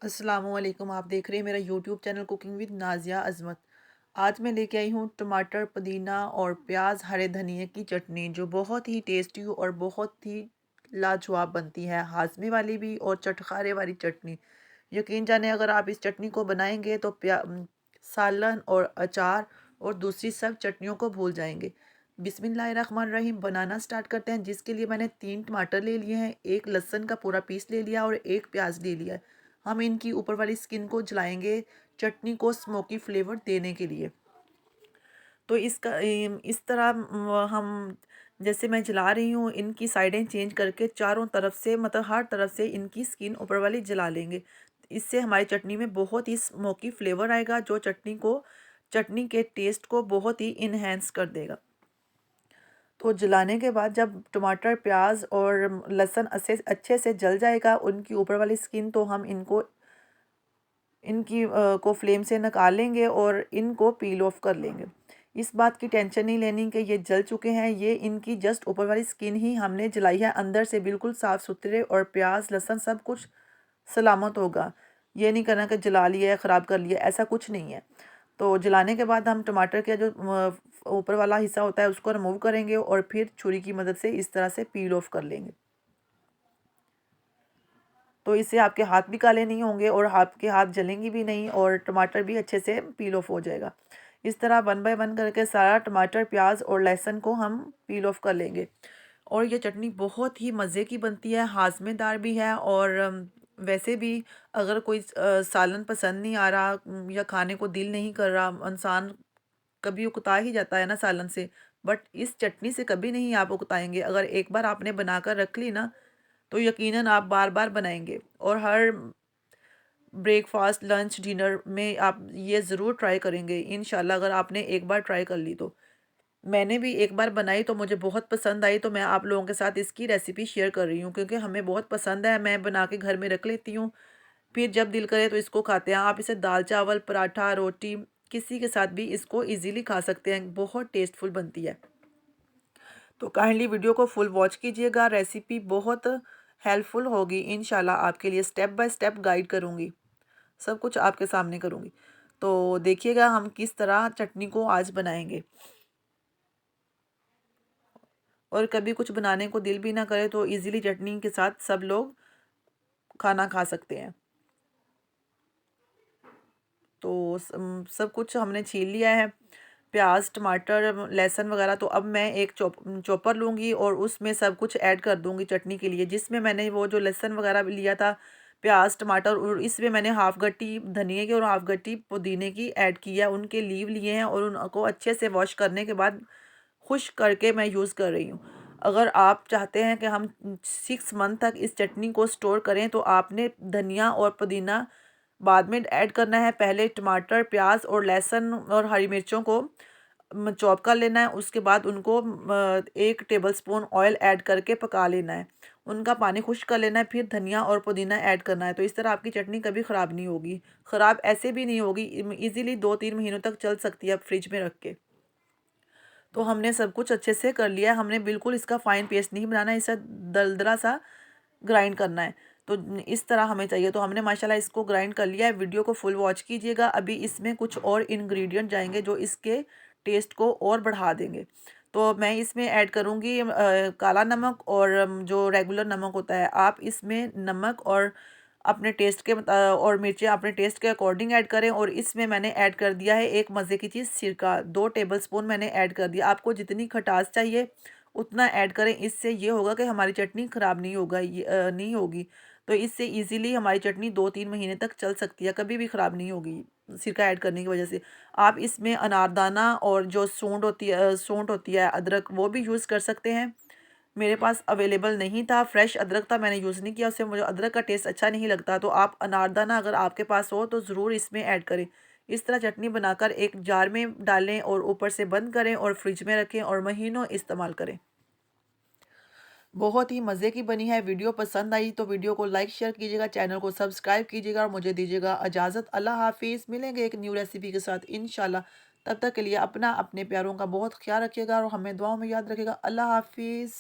अस्सलामुअलैकुम। आप देख रहे हैं मेरा YouTube channel cooking with Nazia Azmat. आज मैं लेके आई हूँ टमाटर, पुदीना और प्याज, हरे धनिए की चटनी, जो बहुत ही टेस्टी और बहुत ही लाजवाब बनती है। हाजमे वाली भी और चटखारे वाली चटनी। यकीन जाने अगर आप इस चटनी को बनाएंगे तो सालन और अचार और दूसरी सब चटनियों को भूल जाएंगे। बिस्मिल्लाहिर्रहमानिर्रहीम। बनाना स्टार्ट करते हैं। जिसके लिए मैंने 3 टमाटर ले लिए हैं, एक लहसुन का पूरा पीस ले लिया और एक प्याज ले लिया है। हम इनकी ऊपर वाली स्किन को जलाएंगे चटनी को स्मोकी फ्लेवर देने के लिए। तो इस तरह हम जैसे मैं जला रही हूँ, इनकी साइडें चेंज करके चारों तरफ से, मतलब हर तरफ से इनकी स्किन ऊपर वाली जला लेंगे। इससे हमारी चटनी में बहुत ही स्मोकी फ्लेवर आएगा, जो चटनी के टेस्ट को बहुत ही इन्हेंस कर देगा। तो जलाने के बाद जब टमाटर, प्याज और लहसुन अच्छे अच्छे से जल जाएगा, उनकी ऊपर वाली स्किन, तो हम इनकी को फ्लेम से निकालेंगे और इनको पील ऑफ कर लेंगे। इस बात की टेंशन नहीं लेनी कि ये जल चुके हैं, ये इनकी जस्ट ऊपर वाली स्किन ही हमने जलाई है, अंदर से बिल्कुल साफ़ सुथरे और प्याज लहसुन सब कुछ सलामत होगा। ये नहीं करना कि जला लिया है, ख़राब कर लिया, ऐसा कुछ नहीं है। तो जलाने के बाद हम टमाटर का जो ऊपर वाला हिस्सा होता है उसको रिमूव करेंगे और फिर छुरी की मदद से इस तरह से पील ऑफ कर लेंगे। तो इससे आपके हाथ भी काले नहीं होंगे और आपके हाथ जलेंगी भी नहीं और टमाटर भी अच्छे से पील ऑफ हो जाएगा। इस तरह वन बाय वन करके सारा टमाटर, प्याज और लहसुन को हम पील ऑफ कर लेंगे। और ये चटनी बहुत ही मज़े की बनती है, हाज़मेदार भी है। और वैसे भी अगर कोई सालन पसंद नहीं आ रहा, या खाने को दिल नहीं कर रहा, इंसान कभी उकता ही जाता है ना सालन से, बट इस चटनी से कभी नहीं आप उकताएंगे। अगर एक बार आपने बनाकर रख ली ना, तो यकीनन आप बार बार बनाएंगे और हर ब्रेकफास्ट, लंच, डिनर में आप ये ज़रूर ट्राई करेंगे इंशाल्लाह, अगर आपने एक बार ट्राई कर ली तो। मैंने भी एक बार बनाई तो मुझे बहुत पसंद आई, तो मैं आप लोगों के साथ इसकी रेसिपी शेयर कर रही हूँ, क्योंकि हमें बहुत पसंद है। मैं बना के घर में रख लेती हूँ, फिर जब दिल करे तो इसको खाते हैं। आप इसे दाल चावल, पराठा, रोटी किसी के साथ भी इसको इजीली खा सकते हैं। बहुत टेस्टफुल बनती है। तो काइंडली वीडियो को फुल वॉच कीजिएगा। रेसिपी बहुत हेल्पफुल होगी इंशाल्लाह आपके लिए। स्टेप बाय स्टेप गाइड करूँगी, सब कुछ आपके सामने करूँगी। तो देखिएगा हम किस तरह चटनी को आज बनाएंगे। और कभी कुछ बनाने को दिल भी ना करे तो इजीली चटनी के साथ सब लोग खाना खा सकते हैं। तो सब कुछ हमने छील लिया है, प्याज, टमाटर, लहसुन वगैरह। तो अब मैं एक चॉपर लूँगी और उसमें सब कुछ ऐड कर दूँगी चटनी के लिए, जिसमें मैंने वो जो लहसुन वगैरह भी लिया था, प्याज, टमाटर, और इसमें मैंने हाफ गट्टी धनिए की और हाफ गट्टी पुदीने की ऐड की है। उनके लीव लिए हैं और उनको अच्छे से वॉश करने के बाद खुश्क करके मैं यूज़ कर रही हूँ। अगर आप चाहते हैं कि हम 6 मंथ तक इस चटनी को स्टोर करें, तो आपने धनिया और पुदीना बाद में ऐड करना है। पहले टमाटर, प्याज और लहसुन और हरी मिर्चों को चॉप कर लेना है। उसके बाद उनको 1 टेबलस्पून ऑयल ऐड करके पका लेना है। उनका पानी खुश्क कर लेना है, फिर धनिया और पुदीना ऐड करना है। तो इस तरह आपकी चटनी कभी ख़राब नहीं होगी। ख़राब ऐसे भी नहीं होगी, ईज़िली 2-3 महीनों तक चल सकती है फ्रिज में रख के। तो हमने सब कुछ अच्छे से कर लिया है। हमने बिल्कुल इसका फ़ाइन पेस्ट नहीं बनाना है, इसे दरदरा सा ग्राइंड करना है। तो इस तरह हमें चाहिए। तो हमने माशाल्लाह इसको ग्राइंड कर लिया है। वीडियो को फुल वॉच कीजिएगा। अभी इसमें कुछ और इंग्रेडिएंट जाएंगे जो इसके टेस्ट को और बढ़ा देंगे। तो मैं इसमें ऐड करूँगी काला नमक और जो रेगुलर नमक होता है। आप इसमें नमक और अपने टेस्ट के और मिर्चें अपने टेस्ट के अकॉर्डिंग ऐड करें। और इसमें मैंने ऐड कर दिया है एक मज़े की चीज़, सिरका। 2 टेबलस्पून मैंने ऐड कर दिया। आपको जितनी खटास चाहिए उतना ऐड करें। इससे ये होगा कि हमारी चटनी ख़राब नहीं होगी। तो इससे इजीली हमारी चटनी 2-3 महीने तक चल सकती है, कभी भी ख़राब नहीं होगी सिरका ऐड करने की वजह से। आप इसमें अनारदाना और जो सूंठ होती है अदरक, वो भी यूज़ कर सकते हैं। मेरे पास अवेलेबल नहीं था, फ्रेश अदरक था, मैंने यूज़ नहीं किया। उससे मुझे अदरक का टेस्ट अच्छा नहीं लगता। तो आप अनारदाना अगर आपके पास हो तो ज़रूर इसमें ऐड करें। इस तरह चटनी बनाकर एक जार में डालें और ऊपर से बंद करें और फ्रिज में रखें और महीनों इस्तेमाल करें। बहुत ही मज़े की बनी है। वीडियो पसंद आई तो वीडियो को लाइक शेयर कीजिएगा, चैनल को सब्सक्राइब कीजिएगा और मुझे दीजिएगा इजाज़त। अल्लाह हाफिज़। मिलेंगे एक न्यू रेसिपी के साथ इंशाल्लाह। तब तक के लिए अपना, अपने प्यारों का बहुत ख्याल रखिएगा और हमें दुआओं में याद रखिएगा। अल्लाह हाफिज़।